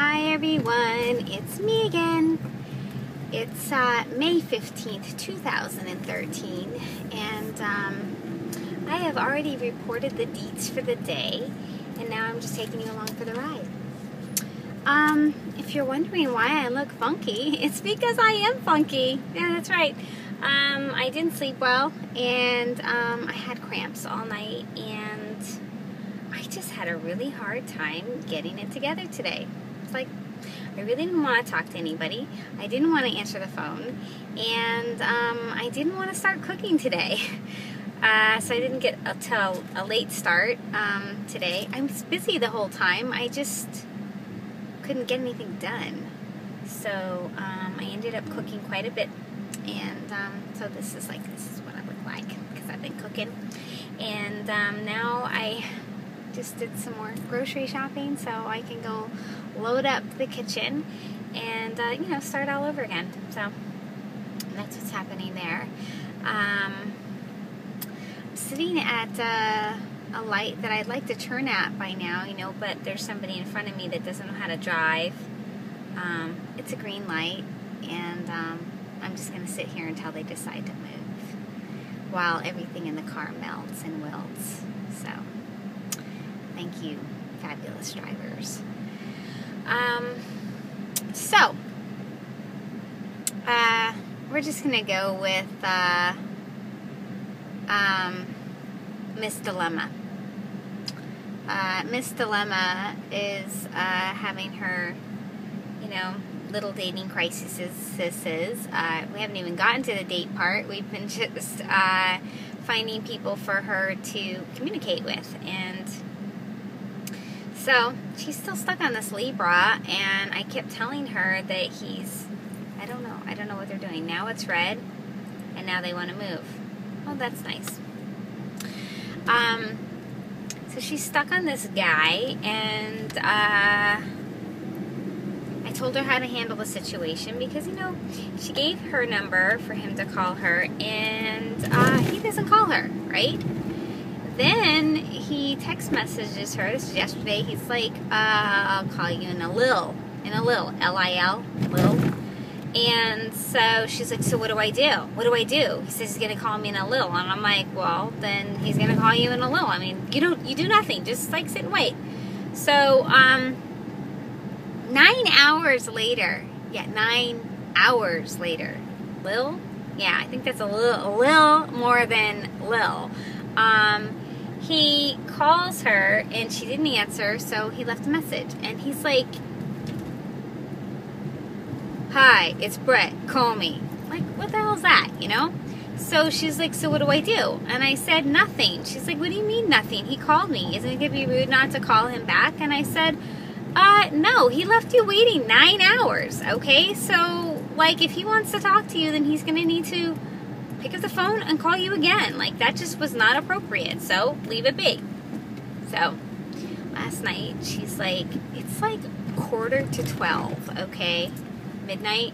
Hi everyone, it's me again. It's May 15th, 2013, and I have already reported the deets for the day, and now I'm just taking you along for the ride. If you're wondering why I look funky, it's because I am funky. Yeah, that's right. I didn't sleep well, and I had cramps all night, and I just had a really hard time getting it together today. It's like, I really didn't want to talk to anybody. I didn't want to answer the phone, and I didn't want to start cooking today. So I didn't get till a late start today. I was busy the whole time. I just couldn't get anything done. So I ended up cooking quite a bit, and so this is what I look like because I've been cooking. And now I just did some more grocery shopping so I can go load up the kitchen and start all over again. So that's what's happening there. I'm sitting at a light that I'd like to turn at by now, but there's somebody in front of me that doesn't know how to drive. It's a green light, and I'm just going to sit here until they decide to move while everything in the car melts and wilts. So thank you, fabulous drivers. We're just going to go with Miss Dilemma. Miss Dilemma is having her, little dating crises. We haven't even gotten to the date part. We've been just finding people for her to communicate with, and so she's still stuck on this Libra, and I kept telling her that I don't know what they're doing. Now it's red, and now they want to move. Oh, that's nice. So she's stuck on this guy, and I told her how to handle the situation because, she gave her number for him to call her, and he doesn't call her, right? Then he text messages her. This was yesterday. He's like, I'll call you in a lil, L-I-L, lil. And so she's like, so what do I do? What do I do? He says he's going to call me in a lil. And I'm like, well, then he's going to call you in a lil. I mean, you do nothing. Just sit and wait. So, 9 hours later. Yeah, 9 hours later. Lil? Yeah, I think that's a lil more than lil. He calls her, and she didn't answer, so he left a message. And he's like, hi, it's Brett, call me. Like, what the hell is that, So she's like, so what do I do? And I said, nothing. She's like, what do you mean nothing? He called me. Isn't it going to be rude not to call him back? And I said, no, he left you waiting 9 hours, okay? So, if he wants to talk to you, then he's going to need to pick up the phone and call you again. That just was not appropriate, so leave it be. So, last night, she's like, it's 11:45, okay? Midnight.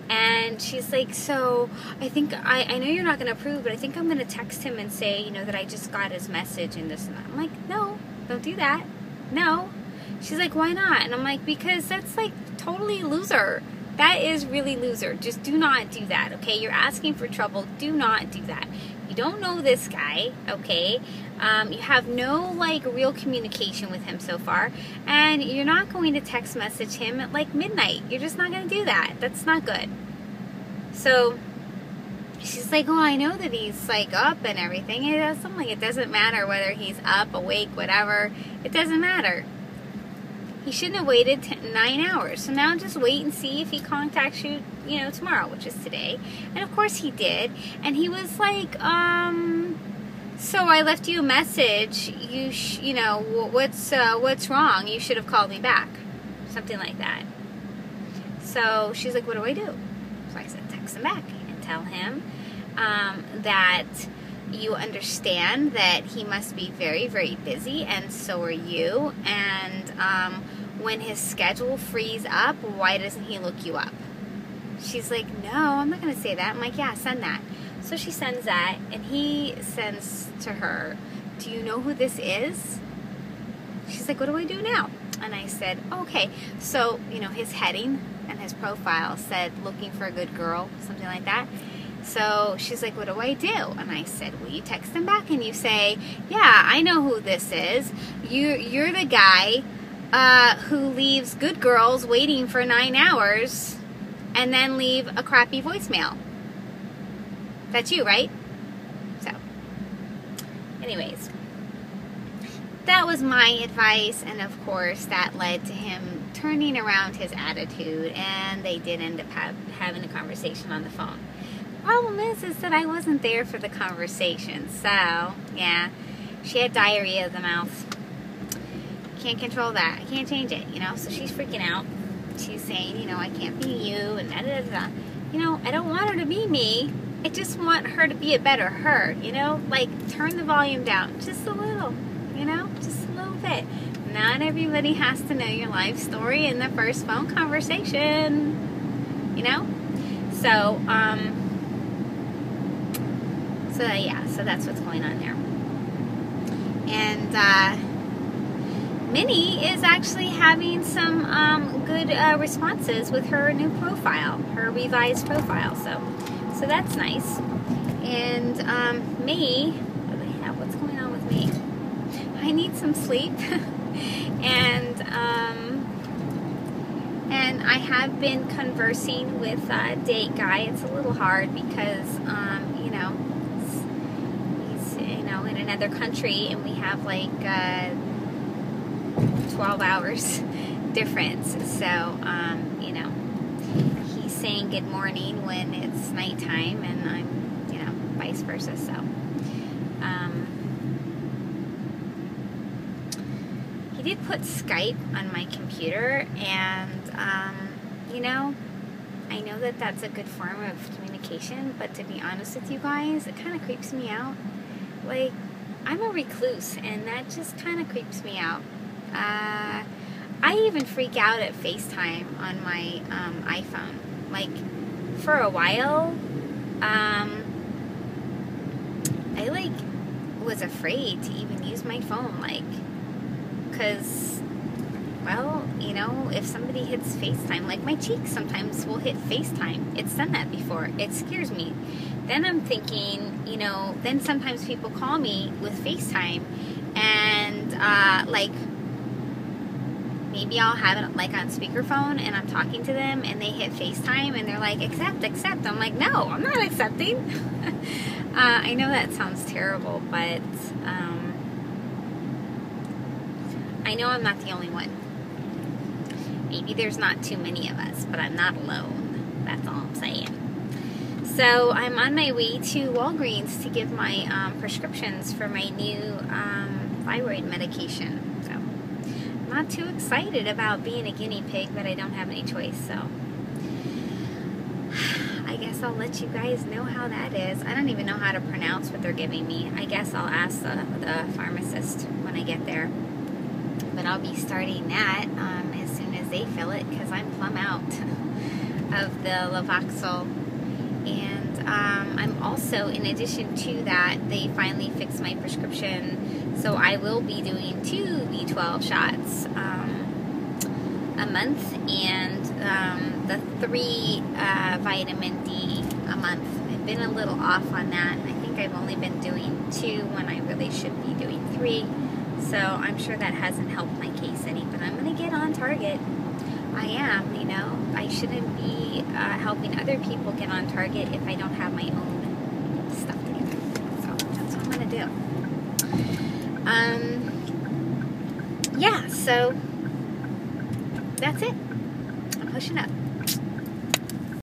And she's like, so, I think, I know you're not going to approve, but I think I'm going to text him and say, that I just got his message and this and that. I'm like, no, don't do that. No. She's like, why not? And I'm like, because that's, totally loser. That is really loser. Just do not do that, okay? You're asking for trouble. Do not do that. You don't know this guy, okay? You have no, real communication with him so far. And you're not going to text message him at, midnight. You're just not going to do that. That's not good. So, she's like, oh, I know that he's, up and everything. It doesn't matter whether he's up, awake, whatever. It doesn't matter. He shouldn't have waited 9 hours. So now just wait and see if he contacts you, tomorrow, which is today. And of course he did. And he was like, so I left you a message. What's wrong? You should have called me back. Something like that. So she's like, what do I do? So I said, text him back and tell him that you understand that he must be very, very busy, and so are you. And when his schedule frees up, why doesn't he look you up? She's like, no, I'm not going to say that. I'm like, yeah, send that. So she sends that, and he sends to her, do you know who this is? She's like, what do I do now? And I said, okay. So, you know, his heading and his profile said, looking for a good girl, something like that. So she's like, what do I do? And I said, well, you text him back and you say, yeah, I know who this is. You're the guy who leaves good girls waiting for 9 hours and then leave a crappy voicemail. That's you, right? So, anyways, that was my advice, and of course that led to him turning around his attitude, and they did end up having a conversation on the phone. Problem is that I wasn't there for the conversation, so yeah, she had diarrhea of the mouth. Can't control that. I can't change it, you know. So she's freaking out. She's saying, you know, I can't be you, and da da da. You know, I don't want her to be me. I just want her to be a better her, you know? Like, turn the volume down just a little, you know? Just a little bit. Not everybody has to know your life story in the first phone conversation, you know? So, yeah, so that's what's going on there. And, Minnie is actually having some good responses with her new profile, her revised profile, so that's nice. And me, what's going on with me? I need some sleep, and I have been conversing with Date Guy. It's a little hard because you know, he's, you know, in another country, and we have like 12 hours difference. So you know, he's saying good morning when it's nighttime, and I'm, you know, vice versa. So he did put Skype on my computer, and you know, I know that that's a good form of communication, but to be honest with you guys, it kind of creeps me out. Like, I'm a recluse, and that just kind of creeps me out. I even freak out at FaceTime on my iPhone. Like, for a while, I like was afraid to even use my phone, like, because, well, you know, if somebody hits FaceTime, like my cheeks sometimes will hit FaceTime. It's done that before. It scares me. Then I'm thinking, you know, then sometimes people call me with FaceTime, and like, maybe I'll have it like on speakerphone, and I'm talking to them, and they hit FaceTime, and they're like, accept. I'm like, no, I'm not accepting. I know that sounds terrible, but I know I'm not the only one. Maybe there's not too many of us, but I'm not alone. That's all I'm saying. So I'm on my way to Walgreens to give my prescriptions for my new thyroid medication. So I'm not too excited about being a guinea pig, but I don't have any choice. So I guess I'll let you guys know how that is. I don't even know how to pronounce what they're giving me. I guess I'll ask the pharmacist when I get there. But I'll be starting that as soon as they fill it, because I'm plumb out of the Levoxyl. And I'm also, in addition to that, they finally fixed my prescription, so I will be doing 2 B12 shots a month, and the 3 vitamin D a month. I've been a little off on that. I think I've only been doing 2 when I really should be doing 3. So I'm sure that hasn't helped my case any, but I'm going to get on target. I am, you know. I shouldn't be helping other people get on target if I don't have my own stuff together. So that's what I'm going to do. Yeah, so that's it. I'm pushing up.